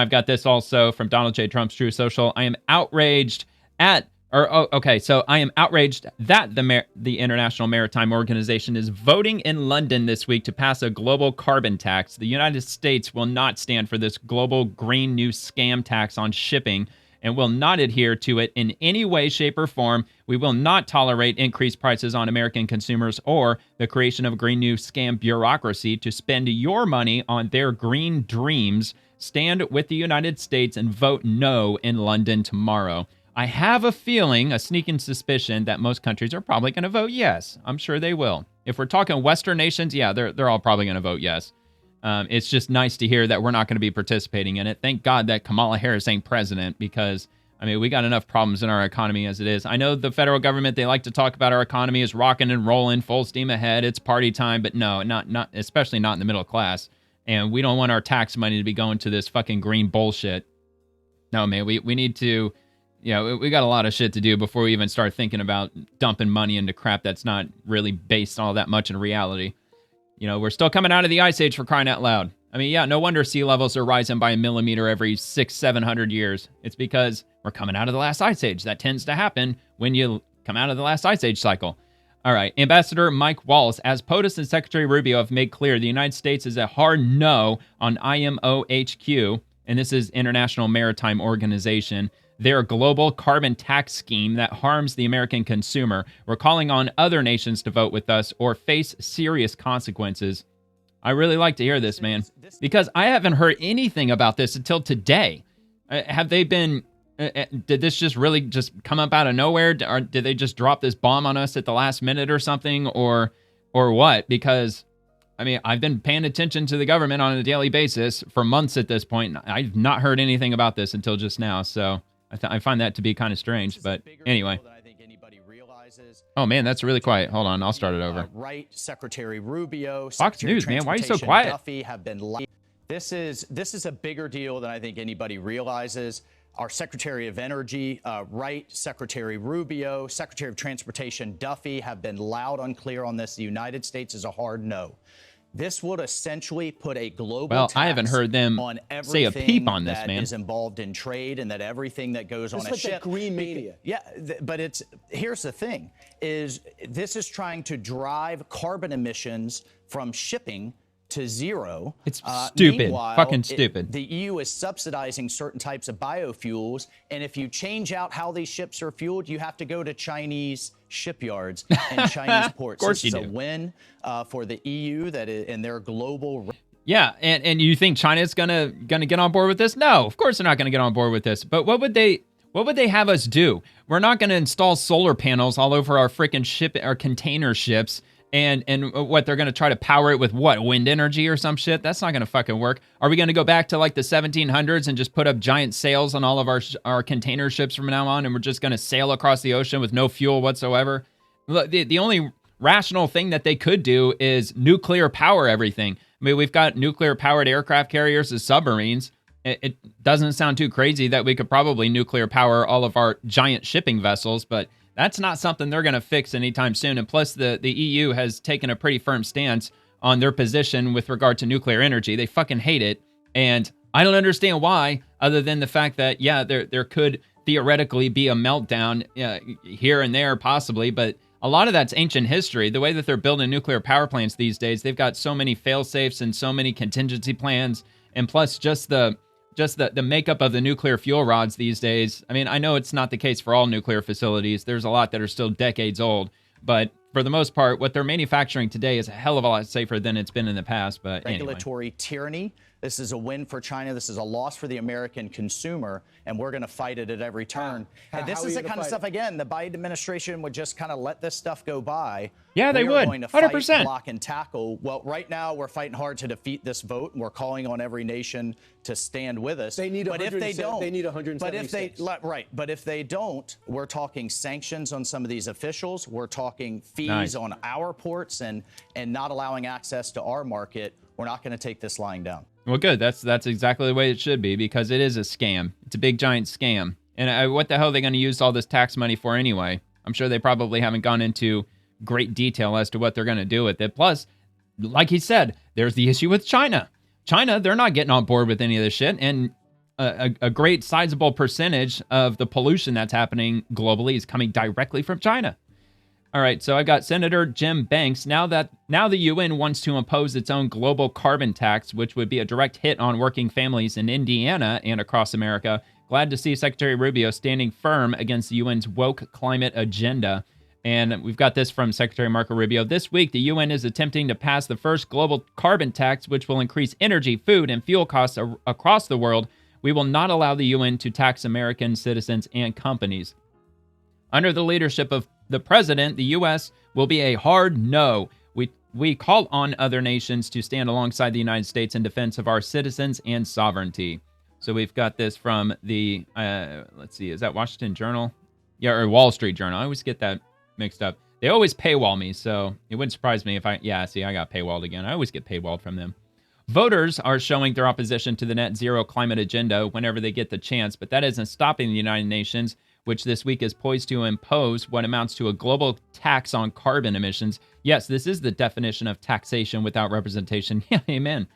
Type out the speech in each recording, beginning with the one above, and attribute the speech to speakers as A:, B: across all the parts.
A: I've got this also from Donald J. Trump's True Social. I am outraged at, so I am outraged that the International Maritime Organization is voting in London this week to pass a global carbon tax. The United States will not stand for this global Green New Scam tax on shipping and will not adhere to it in any way, shape, or form. We will not tolerate increased prices on American consumers or the creation of a Green New Scam Bureaucracy to spend your money on their green dreams. Stand with the United States and vote no in London tomorrow. I have a feeling, a sneaking suspicion, that most countries are probably going to vote yes. I'm sure they will. If we're talking Western nations, yeah, they're all probably going to vote yes. It's just nice to hear that we're not going to be participating in it. Thank God that Kamala Harris ain't president because, I mean, we got enough problems in our economy as it is. I know the federal government, they like to talk about our economy as rocking and rolling, full steam ahead. It's party time, but no, not especially not in the middle class. And we don't want our tax money to be going to this fucking green bullshit. No, man, we need to, we got a lot of shit to do before we even start thinking about dumping money into crap that's not really based all that much in reality. We're still coming out of the Ice Age, for crying out loud. I mean, yeah, no wonder sea levels are rising by a millimeter every 600-700 years. It's because we're coming out of the last Ice Age. That tends to happen when you come out of the last Ice Age cycle. All right, Ambassador Mike Waltz, as POTUS and Secretary Rubio have made clear, the United States is a hard no on IMO HQ, and this is International Maritime Organization, their global carbon tax scheme that harms the American consumer. We're calling on other nations to vote with us or face serious consequences. I really like to hear this, man, because I haven't heard anything about this until today. Have they been... did this just really just come up out of nowhere? Or did they just drop this bomb on us at the last minute or something? Or what? Because, I mean, I've been paying attention to the government on a daily basis for months at this point. I've not heard anything about this until just now. So I find that to be kind of strange. But anyway. Oh, man, that's really quiet. Hold on. I'll start it over.
B: Right, Secretary Rubio.
A: Fox News, man. Why are you so quiet?
B: Duffy have been this is a bigger deal than I think anybody realizes. Our Secretary of Energy, Wright, Secretary Rubio, Secretary of Transportation Duffy have been loud and clear on this. The United States is a hard no. This would essentially put a global tax
A: I haven't heard them
B: on
A: say a peep on this,
B: that
A: man.
B: is involved in trade and that everything that goes on a
C: like
B: ship.
C: Green mania.
B: Yeah, but here's the thing: is this is trying to drive carbon emissions from shipping to zero.
A: It's stupid. Fucking stupid.
B: The EU is subsidizing certain types of biofuels, and if you change out how these ships are fueled, you have to go to Chinese shipyards and Chinese ports.
A: Of course
B: this
A: you
B: is
A: do.
B: A win for the EU in their global.
A: Yeah, and you think China's gonna get on board with this? No, of course they're not gonna get on board with this. But what would they have us do? We're not gonna install solar panels all over our freaking our container ships. And what, they're going to try to power it with what, wind energy or some shit? That's not going to fucking work. Are we going to go back to like the 1700s and just put up giant sails on all of our container ships from now on, and we're just going to sail across the ocean with no fuel whatsoever? Look, the only rational thing that they could do is nuclear power everything. I mean, we've got nuclear powered aircraft carriers as submarines. It doesn't sound too crazy that we could probably nuclear power all of our giant shipping vessels, but that's not something they're going to fix anytime soon. And plus, the EU has taken a pretty firm stance on their position with regard to nuclear energy. They fucking hate it. And I don't understand why, other than the fact that, yeah, there could theoretically be a meltdown here and there, possibly. But a lot of that's ancient history. The way that they're building nuclear power plants these days, they've got so many fail-safes and so many contingency plans. And plus, just the makeup of the nuclear fuel rods these days. I mean, I know it's not the case for all nuclear facilities. There's a lot that are still decades old. But for the most part, what they're manufacturing today is a hell of a lot safer than it's been in the past. But
B: regulatory tyranny. This is a win for China. This is a loss for the American consumer, and we're going to fight it at every turn. And this is the kind of stuff, again, the Biden administration would just kind of let this stuff go by.
A: Yeah, they would. 100%.
B: Block and tackle. Well, right now we're fighting hard to defeat this vote, and we're calling on every nation to stand with us.
C: They need
B: but if they don't,
C: they need 176.
B: But if they don't, we're talking sanctions on some of these officials. We're talking fees on our ports and not allowing access to our market. We're not going to take this lying down.
A: Well, good. That's exactly the way it should be, because it is a scam. It's a big, giant scam. And what the hell are they going to use all this tax money for anyway? I'm sure they probably haven't gone into great detail as to what they're going to do with it. Plus, like he said, there's the issue with China. China, they're not getting on board with any of this shit. And a great sizable percentage of the pollution that's happening globally is coming directly from China. All right, so I got Senator Jim Banks. Now the UN wants to impose its own global carbon tax, which would be a direct hit on working families in Indiana and across America. Glad to see Secretary Rubio standing firm against the UN's woke climate agenda. And we've got this from Secretary Marco Rubio. This week, the UN is attempting to pass the first global carbon tax, which will increase energy, food, and fuel costs across the world. We will not allow the UN to tax American citizens and companies. Under the leadership of the president, the U.S. will be a hard no. We call on other nations to stand alongside the United States in defense of our citizens and sovereignty. So we've got this from the, let's see, is that Washington Journal? Yeah, or Wall Street Journal. I always get that mixed up. They always paywall me, so it wouldn't surprise me if I got paywalled again. I always get paywalled from them. Voters are showing their opposition to the net zero climate agenda whenever they get the chance, but that isn't stopping the United Nations, which this week is poised to impose what amounts to a global tax on carbon emissions. Yes, this is the definition of taxation without representation. Yeah, amen.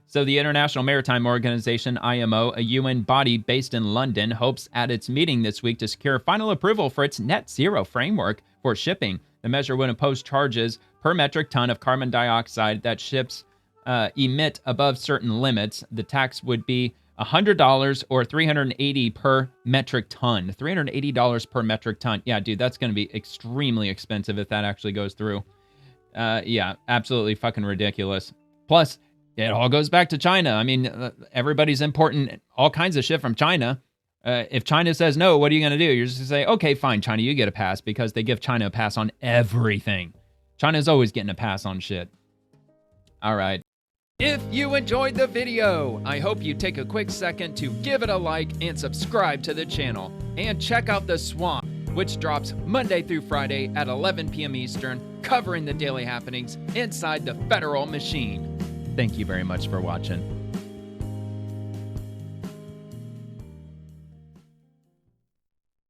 A: So the International Maritime Organization, IMO, a UN body based in London, hopes at its meeting this week to secure final approval for its net zero framework for shipping. The measure would impose charges per metric ton of carbon dioxide that ships emit above certain limits. The tax would be $100 or $380 per metric ton. $380 per metric ton. Yeah, dude, that's going to be extremely expensive if that actually goes through. Yeah, absolutely fucking ridiculous. Plus, it all goes back to China. I mean, everybody's importing all kinds of shit from China. If China says no, what are you going to do? You're just going to say, okay, fine, China, you get a pass, because they give China a pass on everything. China's always getting a pass on shit. All right. If you enjoyed the video, I hope you take a quick second to give it a like and subscribe to the channel. And check out The Swamp, which drops Monday through Friday at 11 p.m. Eastern, covering the daily happenings inside the federal machine. Thank you very much for watching.